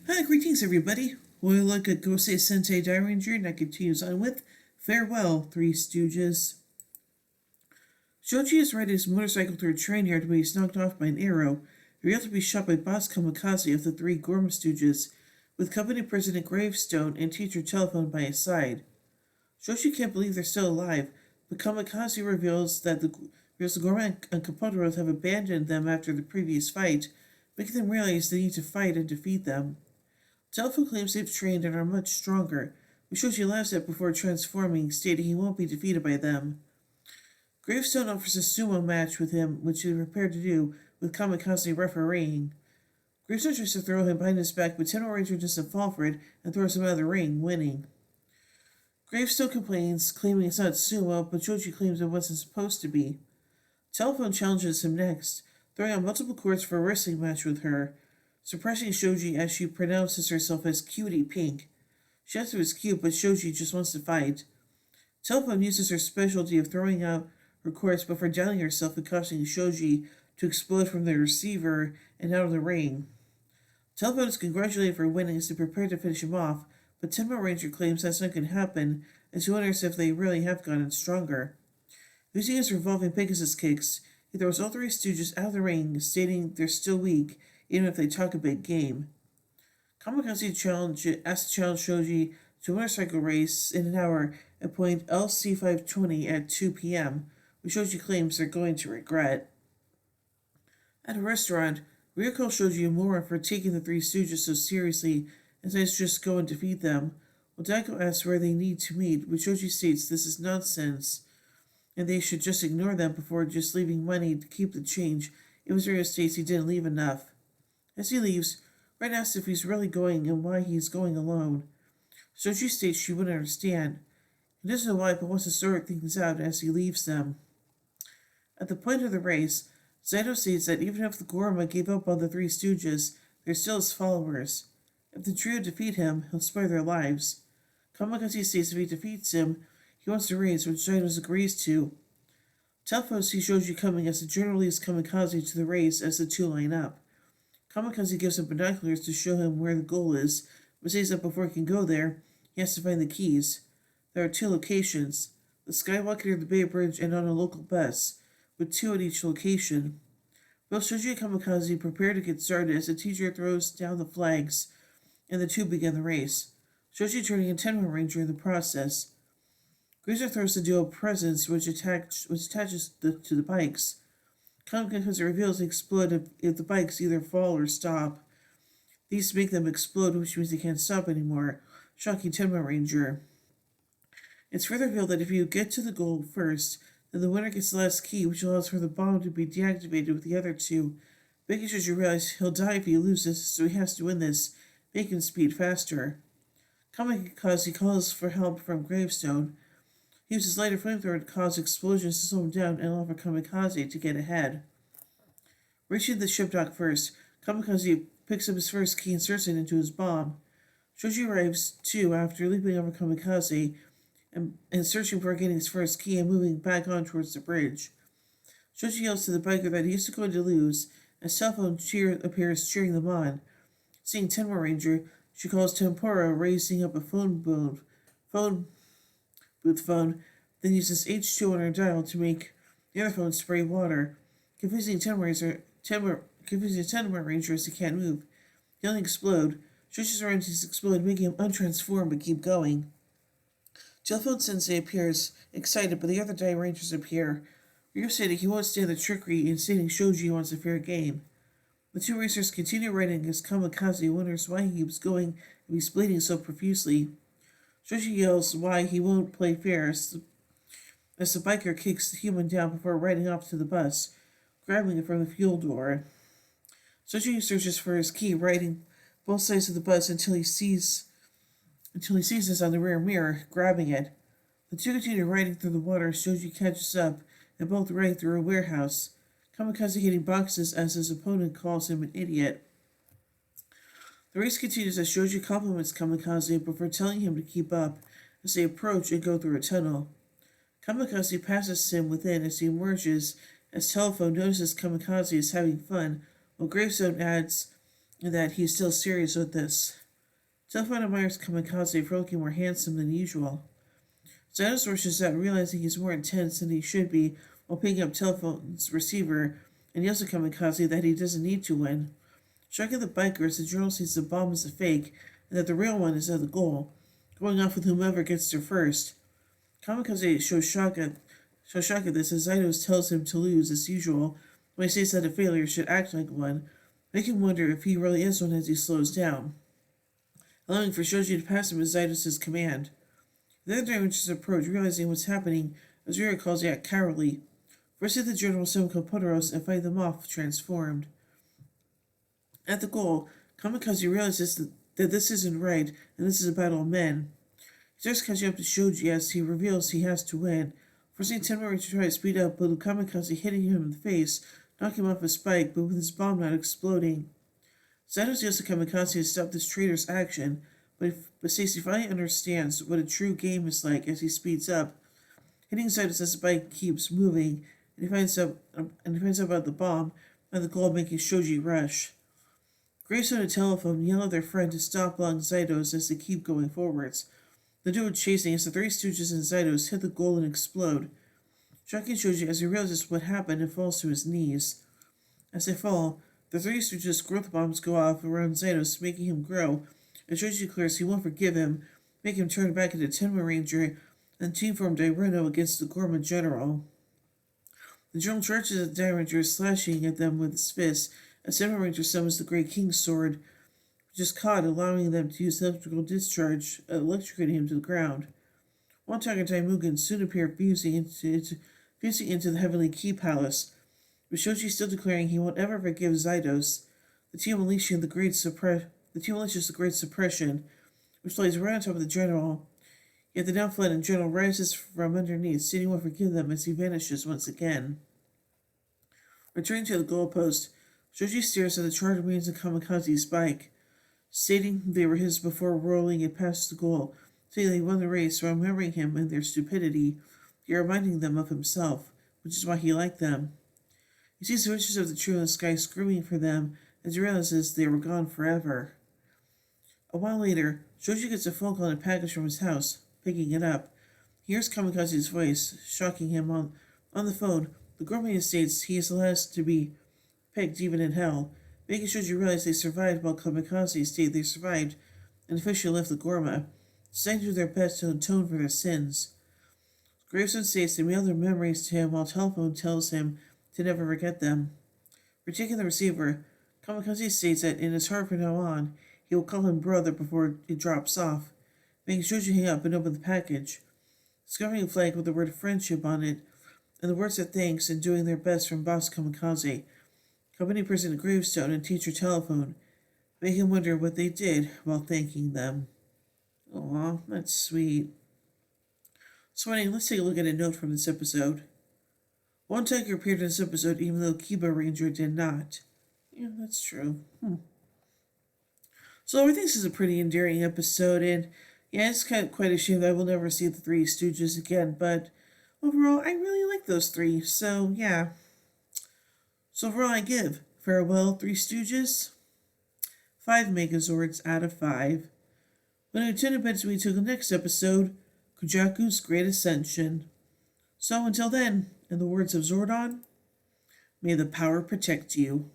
Hi, greetings everybody. We'll look at Gosei Sensei Dairanger, and that continues on with Farewell, Three Stooges. Shoji is riding his motorcycle through a train yard when he's knocked off by an arrow, revealed to be shot by Boss Kamikaze of the three Gorma Stooges, with company president Gravestone and teacher Telephone by his side. Shoji can't believe they're still alive, but Kamikaze reveals that the Gorma and Kapotaro have abandoned them after the previous fight, making them realize they need to fight and defeat them. Telephone claims they've trained and are much stronger, but Shoji laughs at before transforming, stating he won't be defeated by them. Gravestone offers a sumo match with him, which he's prepared to do, with Kamikaze refereeing. Gravestone tries to throw him behind his back, but Tenno Ranger doesn't fall for it and throws him out of the ring, winning. Gravestone complains, claiming it's not sumo, but Shoji claims it wasn't supposed to be. Telephone challenges him next, throwing out multiple cords for a wrestling match with her, suppressing Shoji as she pronounces herself as Cutie Pink. She asks if it's cute, but Shoji just wants to fight. Telephone uses her specialty of throwing out her cords before downing herself and causing Shoji to explode from the receiver and out of the ring. Telephone is congratulated for winning as they prepare to finish him off, but Tenmo Ranger claims that's not going to happen, as he wonders if they really have gotten stronger. Using his revolving Pegasus kicks, he throws all three Stooges out of the ring, stating they're still weak, even if they talk a big game. Kamikaze asks to challenge Shoji to a motorcycle race in an hour at point LC520 at 2 p.m., which Shoji claims they're going to regret. At a restaurant, Ryo calls Shoji a moron for taking the three Stooges so seriously and says just go and defeat them, while Daiko asks where they need to meet, but Shoji states this is nonsense and they should just ignore them before just leaving money to keep the change, even Ryo states he didn't leave enough. As he leaves, Red asks if he's really going and why he's going alone. Shoji states she wouldn't understand. He doesn't know why, but wants to sort things out as he leaves them. At the point of the race, Saito states that even if the Gorma gave up on the three Stooges, they're still his followers. If the trio defeat him, he'll spare their lives. Kamikaze states if he defeats him, he wants to race, which Saito agrees to. Telephone sees Shoji coming as the general leads Kamikaze to the race as the two line up. Kamikaze gives him binoculars to show him where the goal is, but says that before he can go there, he has to find the keys. There are two locations, the Skywalk near the Bay Bridge and on a local bus, with two at each location. Both Shoji and Kamikaze prepare to get started as the teacher throws down the flags, and the two begin the race, Shoji turning a Tenma Ranger in the process. Grazer throws the duo presents, which attaches to the bikes. Kamikaze reveals they explode if the bikes either fall or stop. These make them explode, which means they can't stop anymore, shocking Tenma Ranger. It's further revealed that if you get to the goal first, then the winner gets the last key, which allows for the bomb to be deactivated with the other two, making sure you realize he'll die if he loses, so he has to win this, making speed faster. Kamikaze calls for help from Gravestone. He uses lighter flamethrower to cause explosions to slow him down and allow for Kamikaze to get ahead. Reaching the ship dock first, Kamikaze picks up his first key and inserts it into his bomb. Shoji arrives too after leaping over Kamikaze and searching for getting his first key and moving back on towards the bridge. Shoji yells to the biker that he's going to lose, as Telephone appears cheering them on. Seeing Tenma Ranger, she calls Tempura, raising up a phone booth phone, then uses H2 on her dial to make the other phone spray water, confusing Tenma Ranger as he can't move. He'll explode. Shoshi's oranges explode, making him untransform but keep going. Telephone Sensei appears, excited, but the other Die Rangers appear. Ryo stating he won't stand the trickery and stating Shoji wants a fair game. The two racers continue riding as Kamikaze wonders why he keeps going and he's bleeding so profusely. Shoji yells why he won't play fair as the biker kicks the human down before riding off to the bus, grabbing it from the fuel door. Shoji searches for his key, riding both sides of the bus until he sees this on the rear mirror, grabbing it. The two continue riding through the water as Shoji catches up and both ride through a warehouse, Kamikaze hitting boxes as his opponent calls him an idiot. The race continues as Shoji compliments Kamikaze before telling him to keep up as they approach and go through a tunnel. Kamikaze passes him within as he emerges as Telephone notices Kamikaze is having fun, while Gravestone adds that he's still serious with this. Telephone admires Kamikaze for looking more handsome than usual. Zydos rushes out, realizing he's more intense than he should be, while picking up telephone's receiver, and yells at Kamikaze that he doesn't need to win. Shocking the bikers, the journal sees the bomb is a fake, and that the real one is at the goal, going off with whomever gets there first. Kamikaze shows shock at this as Zydos tells him to lose as usual, when he states that a failure should act like one, making him wonder if he really is one as he slows down, allowing for Shoji to pass him as Zydos' command. The other dimensions approach, realizing what's happening, as Rira calls the act cowardly. First hit the journal will summon Kopotaros and fight them off, transformed. At the goal, Kamikaze realizes that this isn't right, and this is a battle of men. He starts catching up to Shoji as he reveals he has to win, forcing Tenmari to try to speed up, but Kamikaze hitting him in the face, knocking him off his bike, but with his bomb not exploding. Zydos yells at Kamikaze to stop this traitor's action, but Stacy finally understands what a true game is like as he speeds up, hitting Zydos as the bike keeps moving, and he finds out about the bomb and the goal making Shoji rush. Gravestone and Telephone yell at their friend to stop allowing Zydos as they keep going forwards. The duo chasing as the three Stooges and Zydos hit the goal and explode, shocking Shoji as he realizes what happened and falls to his knees. As they fall, the three Stooges' growth bombs go off around Zydos, making him grow, and Shoji declares he won't forgive him, making him turn back into Tenma Ranger and team form Dairono against the Gorma General. The general charges at the Ranger, slashing at them with his fists, as Tenma Ranger summons the Great King's sword, which is caught, allowing them to use electrical discharge, electrocuting him to the ground. Wantag and Taimugen soon appear fusing into the Heavenly Key Palace, with Shoji still declaring he won't ever forgive Zydos. The team unleashes the Great Suppression, which lays right on top of the general. Yet the now fled general rises from underneath, stating he won't forgive them as he vanishes once again. Returning to the goalpost, Shoji stares at the charred remains of Kamikaze's bike, stating they were his before rolling it past the goal, saying they won the race while remembering him and their stupidity, yet reminding them of himself, which is why he liked them. He sees the witches of the tree in the sky screaming for them as he realizes they were gone forever. A while later, Shoji gets a phone call and a package from his house. Picking it up, he hears Kamikaze's voice, shocking him on the phone. The Gorman states he is the last to be pegged even in hell, making Shoji realize they survived while Kamikaze stated they survived and officially left the Gorma, deciding to do their best to atone for their sins. Gravestone states they mail their memories to him while Telephone tells him to never forget them. For taking the receiver, Kamikaze states that in his heart from now on, he will call him brother before it drops off, making Shoji hang up and open the package, discovering a flag with the word friendship on it, and the words of thanks and doing their best from Boss Kamikaze, Company President Gravestone, and Teacher Telephone, making him wonder what they did while thanking them. Aw, that's sweet. So anyway, let's take a look at a note from this episode. One tiger appeared in this episode even though Kiba Ranger did not. Yeah, that's true. So I think this is a pretty endearing episode, and yeah, it's quite a shame that I will never see the Three Stooges again, but overall, I really like those three, so yeah. So overall, I give Farewell, Three Stooges, 5 Megazords out of 5. When I tune in to me to the next episode, Kujaku's Great Ascension. So until then, in the words of Zordon, may the power protect you.